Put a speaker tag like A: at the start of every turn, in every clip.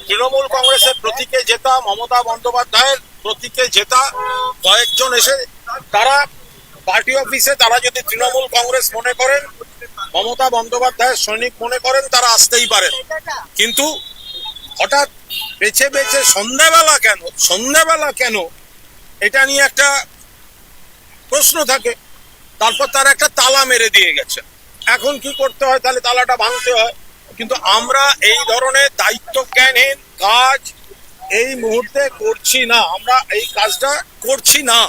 A: তৃণমূল কংগ্রেসের প্রতীকে জেতা, মমতা বন্দ্যোপাধ্যায়ের প্রতীকে জেতা কয়েকজন এসে তারা পার্টি অফিসে, তারা যদি তৃণমূল কংগ্রেস মনে করেন, মমতা বন্দ্যোপাধ্যায়ের সৈনিক মনে করেন, তারা আসতেই পারেন। কিন্তু হঠাৎ বেছে বেছে সন্ধ্যাবেলা কেন এটা নিয়ে একটা প্রশ্ন থাকে। তারপর তারা একটা তালা মেরে দিয়ে গেছে। এখন কি করতে হয়? তাহলে তালাটা ভাঙতে হয়। কিন্তু আমরা এই ধরনের দায়িত্বজ্ঞানহীন কাজ এই মুহূর্তে করছি না। আমরা এই কাজটা করছি না,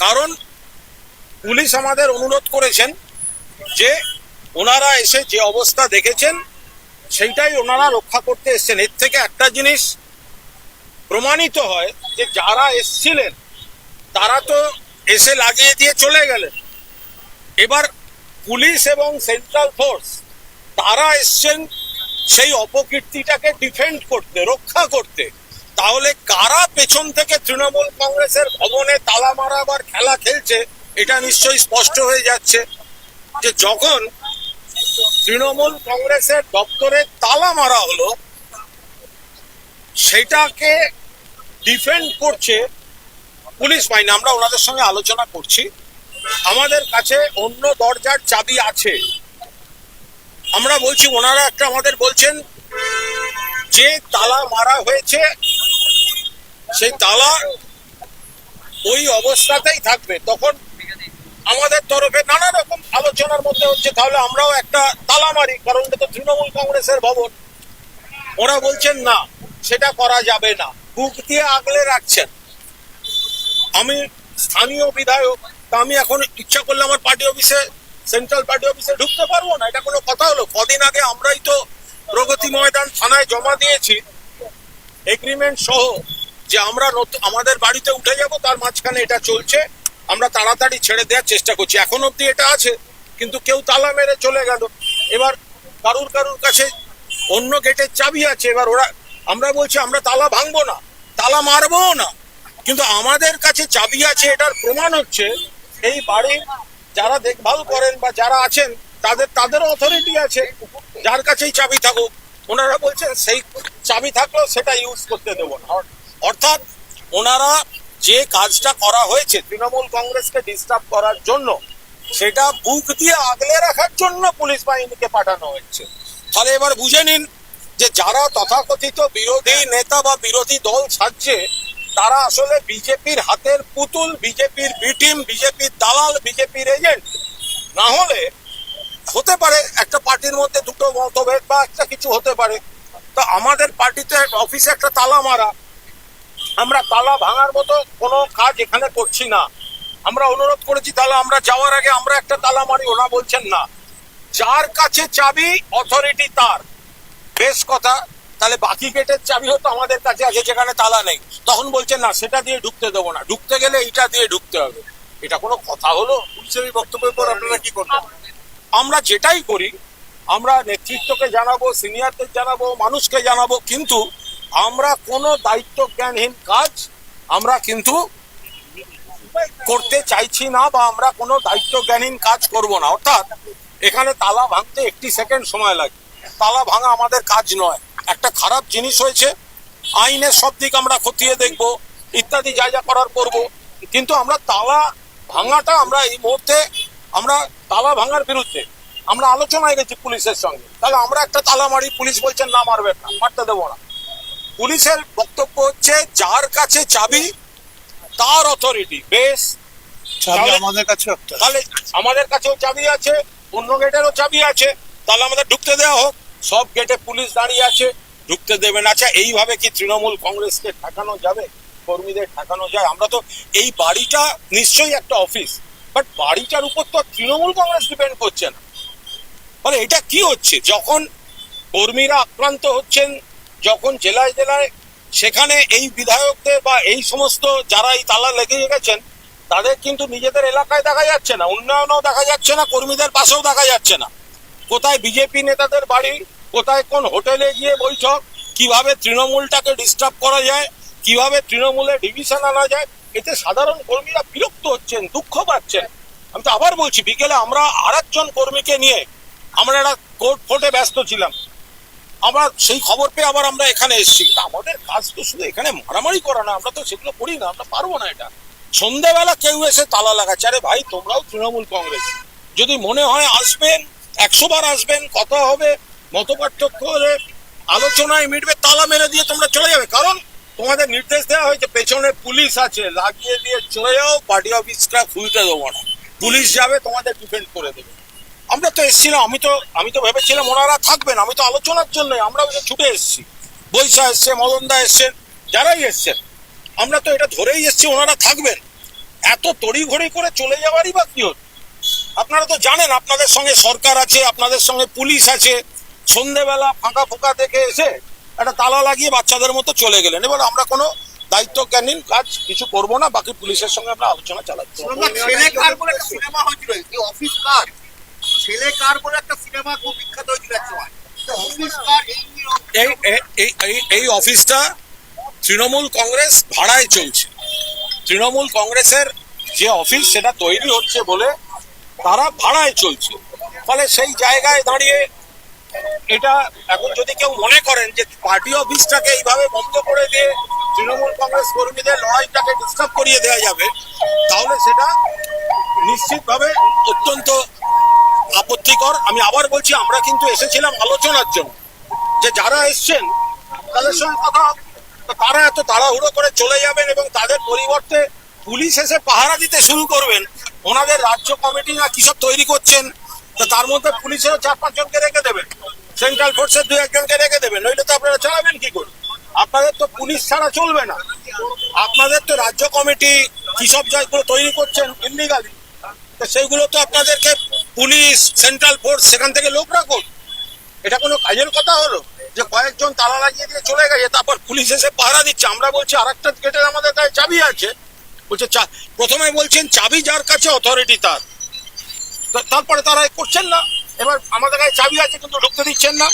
A: কারণ পুলিশ আমাদের অনুরোধ করেছেন যে ওনারা এসে যে অবস্থা দেখেছেন সেইটাই ওনারা রক্ষা করতে এসছেন। এর থেকে একটা জিনিস প্রমাণিত হয় যে যারা এসছিলেন তারা তো এসে লাগিয়ে দিয়ে চলে গেলেন। এবার পুলিশ এবং সেন্ট্রাল ফোর্স তারা এসছেন সেই অপকীর্তিটাকে ডিফেন্ড করতে, রক্ষা করতে। তাহলে কারা পেছন থেকে তৃণমূল কংগ্রেসের ভবনে তালা মারাবার খেলা খেলছে এটা নিশ্চয়ই স্পষ্ট হয়ে যাচ্ছে। যে যখন তৃণমূল কংগ্রেসের দপ্তরে তালা মারা হলো, সেটাকে ডিফেন্ড করছে পুলিশ বাহিনী। আমরা ওনাদের সঙ্গে আলোচনা করছি, আমাদের কাছে অন্য দরজার চাবি আছে। আমরা বলছি, ওনারা একটা আমাদের বলছেন যে তালা মারা হয়েছে সেই তালা ওই অবস্থাতেই থাকবে। তখন আমাদের তরফে নানা রকম আলোচনার মধ্যে হচ্ছে তাহলে আমরাও একটা তালা মারি, কারণ এটা তো তৃণমূল কংগ্রেসের ভবন। ওরা বলছেন না, সেটা করা যাবে না, বুক দিয়ে আগলে রাখছেন। আমি স্থানীয় বিধায়ক, তা আমি এখন ইচ্ছা করলে আমার পার্টি অফিসে, সেন্ট্রাল পার্টি অফিসে ঢুকতে পারবো না? এটা কোনো কথা হলো? কদিন আগে আমরাই তো প্রগতি ময়দান থানায় জমা দিয়েছি এগ্রিমেন্ট সহ যে আমরা আমাদের বাড়িতে উঠে যাব, তার মাঝখানে এটা চলছে, আমরা তাড়াতাড়ি ছেড়ে দেওয়ার চেষ্টা করছি। এখন অব্দি এটা আছে, কিন্তু কেউ তালা মেরে চলে গেল। এবার কারুর কাছে অন্য গেটের চাবি আছে। এবার আমরা বলছি আমরা তালা ভাঙবো না, তালা মারবো না, কিন্তু আমাদের কাছে চাবি আছে। এটার প্রমাণ হচ্ছে এই বাড়ির যারা দেখভাল করেন বা যারা আছেন তাদের অথরিটি আছে, যার কাছেই চাবি থাকুক। ওনারা বলছেন সেই চাবি থাকলেও সেটা ইউজ করতে দেবো না। অর্থাৎ ওনারা যে কাজটা করা হয়েছে তৃণমূল কংগ্রেসকে ডিস্টার্ব করার জন্য, সেটা বুক দিয়ে আগলে রাখার জন্য পুলিশ বাহিনীকে পাঠানো হয়েছে। তাহলে এবার বুঝে নিন যে যারা তথাকথিত বিরোধী নেতা বা বিরোধী দল সাজছে, তারা আসলে বিজেপির হাতের পুতুল, বিজেপির বি টিম, বিজেপির দালাল, বিজেপির এজেন্ট। না হলে হতে পারে একটা পার্টির মধ্যে দুটো মতভেদ বা একটা কিছু হতে পারে। তো আমাদের পার্টিতে অফিসে একটা তালা মারা, আমরা তালা ভাঙার মতো কোনো কাজ এখানে করছি না। আমরা অনুরোধ করেছি তাহলে আমরা যাওয়ার আগে আমরা একটা তালা মারি, ওরা বলছেন না। যার কাছে চাবি অথরিটি তার, বেশ কথা। তাহলে বাকি গেটের চাবি হতো আমাদের কাছে আছে যেখানে তালা নেই, তখন বলছেন না সেটা দিয়ে ঢুকতে দেবো না, ঢুকতে গেলে এইটা দিয়ে ঢুকতে হবে। এটা কোনো কথা হলো? পুলিশের বক্তব্যের পর আপনারা কি করবেন? আমরা যেটাই করি আমরা নেতৃত্বকে জানাবো, সিনিয়রদের জানাবো, মানুষকে জানাবো, কিন্তু আমরা কোনো দায়িত্ব জ্ঞানহীন কাজ আমরা কিন্তু করতে চাইছি না, বা আমরা কোনো দায়িত্ব জ্ঞানহীন কাজ করব না। অর্থাৎ এখানে তালা ভাঙতে একটি সেকেন্ড সময় লাগে, তালা ভাঙা আমাদের কাজ নয়। একটা খারাপ জিনিস হয়েছে, আইনের সব দিক আমরা খতিয়ে দেখবো, ইত্যাদি যা যা করার করবো, কিন্তু আমরা তালা ভাঙাটা, আমরা এই মুহূর্তে আমরা তালা ভাঙার বিরুদ্ধে আমরা আলোচনায় গেছি পুলিশের সঙ্গে। তাহলে আমরা একটা তালা মারি, পুলিশ বলছেন না মারবেন না, মারতে দেবো না। পুলিশের বক্তব্য হচ্ছে যার কাছে চাবি তার অথরিটি। বেশ,
B: আমাদের কাছে
A: তাহলে আমাদের কাছেও চাবি আছে, অন্য গেটেরও চাবি আছে, তাহলে আমাদের ঢুকতে দেওয়া হোক। সব গেটে পুলিশ দাঁড়িয়ে আছে, ঢুকতে দেবেন। আচ্ছা, এইভাবে কি তৃণমূল কংগ্রেসকে ঠেকানো যাবে, কর্মীদের ঠেকানো যায়? আমরা তো এই বাড়িটা নিশ্চয়ই একটা অফিস, বাট বাড়িটার উপর তো তৃণমূল কংগ্রেস ডিপেন্ড করছে না। মানে এটা কি হচ্ছে? যখন কর্মীরা আক্রান্ত হচ্ছেন, যখন জেলায় জেলায়, সেখানে এই বিধায়কদের বা এই সমস্ত যারা এই তালা লেগে গেছেন তাদের কিন্তু নিজেদের এলাকায় দেখা যাচ্ছে না, উন্নয়নও দেখা যাচ্ছে না, কর্মীদের পাশেও দেখা যাচ্ছে না। কোথায় বিজেপি নেতাদের বাড়ি, কোথায় কোন হোটেলে গিয়ে বৈঠক, কিভাবে তৃণমূলটাকে ডিস্টার্ব করা যায়, কিভাবে তৃণমূলে ডিভিশন আনা যায়, এতে সাধারণ কর্মীরা বিরক্ত হচ্ছেন, দুঃখ পাচ্ছেন। আমি তো আবার বলছি, বিকেলে আমরা আরেকজন কর্মীকে নিয়ে আমরা একটা কোর্টে ব্যস্ত ছিলাম, আমরা সেই খবর পেয়ে আবার আমরা এখানে এসেছি। কিন্তু আমাদের কাজ তো শুধু এখানে মারামারি করা না, আমরা তো সেগুলো করি না, আমরা পারবো না এটা। সন্ধ্যেবেলা কেউ এসে তালা লাগাচ্ছে, আরে ভাই তোমরাও তৃণমূল কংগ্রেস, যদি মনে হয় আসবেন 100 বার আসবেন, কথা হবে, মত পার্থক্য হলে আলোচনায় মিটবে, তালা মেরে দিয়ে তোমরা চলে যাবে। কারণ তোমাদের নির্দেশ দেওয়া হয়েছে, পেছনে পুলিশ আছে, লাগিয়ে দিয়ে চলে যাও, পার্টি অফিসটা খুলতে দেবো না, পুলিশ যাবে তোমাদের ডিফেন্ড করে দেবে। আমরা তো এসেছিলাম, আমি তো ভেবেছিলাম ওনারা থাকবেন, আমি তো আলোচনার জন্য, আমরা ওই যে ছুটে এসেছি, বৈশা এসছে, মদনদা এসছেন, যারাই এসছেন, আমরা তো এটা ধরেই এসেছি ওনারা থাকবেন। এত তড়িঘড়ি করে চলে যাওয়ারই বা কি হচ্ছে? আপনারা তো জানেন আপনাদের সঙ্গে সরকার আছে, আপনাদের সঙ্গে পুলিশ আছে, সন্ধেবেলা ফাঁকা ফোঁকা দেখে এসে একটা তালা লাগিয়ে বাচ্চাদের মতো চলে গেলেন। এবার আমরা কোনো দায়িত্বজ্ঞানহীন কাজ কিছু করব না, বাকি পুলিশের সঙ্গে আমরা আলোচনা চালাচ্ছি।
C: ছেলে কার বলে একটা সিনেমা হয়েছিল, এই অফিস কার, ছেলে কার বলে একটা সিনেমা খুব বিখ্যাত হয়েছিল এক সময়। অফিস কার
A: এই অফিসটা তৃণমূল কংগ্রেস ভাড়ায় চলছে। তৃণমূল কংগ্রেসের যে অফিস সেটা তৈরি হচ্ছে বলে তারা ভাড়ায় চলছে। ফলে সেই জায়গায় দাঁড়িয়ে এটা এখন যদি কেউ মনে করেন যে পার্টি অফিসটাকে এইভাবে বন্ধ করে দিয়ে তৃণমূল কংগ্রেস কর্মীদের লড়াইটাকে ডিস্টার্ব করিয়ে দেওয়া যাবে, তাহলে সেটা নিশ্চিতভাবে অত্যন্ত আপত্তিকর। আমি আবার বলছি, আমরা কিন্তু এসেছিলাম আলোচনার জন্য, যে যারা এসছেন তাদের সঙ্গে কথা হবে। তো তারা এত তাড়াহুড়ো করে চলে যাবেন এবং তাদের পরিবর্তে পুলিশ এসে পাহারা দিতে শুরু করবেন। ওনাদের রাজ্য কমিটি না কিসব তৈরি করছেন, তো তার মধ্যে পুলিশেরও 4-5 জনকে রেখে দেবেন, সেন্ট্রাল ফোর্সের 2-1 জনকে রেখে দেবেন, নইলে তো আপনারা চালাবেন কি করে? আপনাদের তো পুলিশ ছাড়া চলবে না। আপনাদের তো রাজ্য কমিটি কিসব জায়গাগুলো তৈরি করছেন ইলিগালি, তো সেইগুলো তো আপনাদেরকে পুলিশ, সেন্ট্রাল ফোর্স সেখান থেকে লোক রাখুন। এটা কোনো কাজের কথা হলো যে কয়েকজন তালা লাগিয়ে দিয়ে চলে গেছে, তারপর পুলিশ এসে পাহারা দিচ্ছে? আমরা বলছি আরেকটা গেটের আমাদের কাছে চাবি আছে। বলছে প্রথমে বলছেন চাবি যার কাছে অথরিটি তার, তারপরে তারা করছেন না। এবার আমাদের কাছে চাবি আছে কিন্তু ঢুকতে দিচ্ছেন না।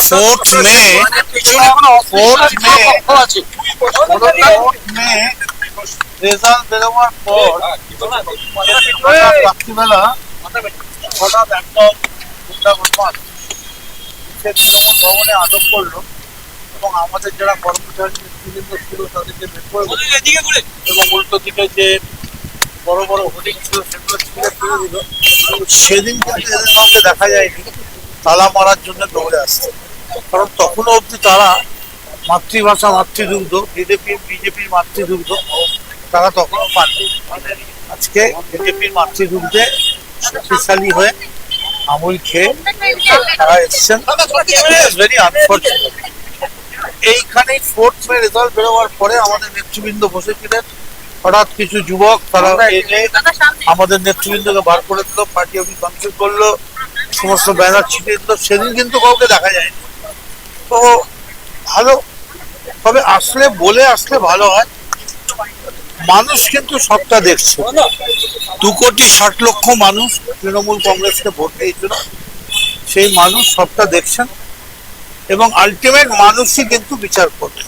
B: 4th মে রেজাল্ট বেরোবার পর রাত্রিবেলা হঠাৎ একদম গুন্ডা বদমাশ সে তৃণমূল ভবনে আটক করলো এবং আমাদের যারা কর্মচারী নেতৃবৃন্দ ছিল তাদেরকে বের করে দিল এবং উল্টো দিকে যে বড় বড় হোর্ডিং ছিল সেগুলো ছিঁড়ে ফেলে দিল। সেদিন কিন্তু এদের কাউকে দেখা যায়নি তালা মারার জন্য দৌড়ে আসছে, কারণ তখনও অবধি তারা মাতৃভাষা মাতৃদুগ্ধ, বিজেপির মাতৃদুগ্ধ তারা তখনও পাননি। আজকে বিজেপির মাতৃদুগ্ধে শক্তিশালী হয়ে আমুল খেয়ে তারা এসছেন। Very unfortunate. এইখানে 4th মে রেজাল্ট বেরোবার পরে আমাদের নেতৃবৃন্দ বসেছিলেন, হঠাৎ কিছু যুবক তারা এনে আমাদের নেতৃবৃন্দকে বার করে দিল, পার্টি অফিস ভাঙচুর করলো, সমস্ত ব্যানার ছিটিয়ে দিল। সেদিন কিন্তু কাউকে দেখা যায়নি। তো ভালো, তবে আসলে ভালো হয়। মানুষ কিন্তু সবটা দেখছে। 2,60,00,000 মানুষ তৃণমূল কংগ্রেসকে ভোট দিয়েছিল, সেই মানুষ সবটা দেখছেন এবং আলটিমেট মানুষই কিন্তু বিচার করবে।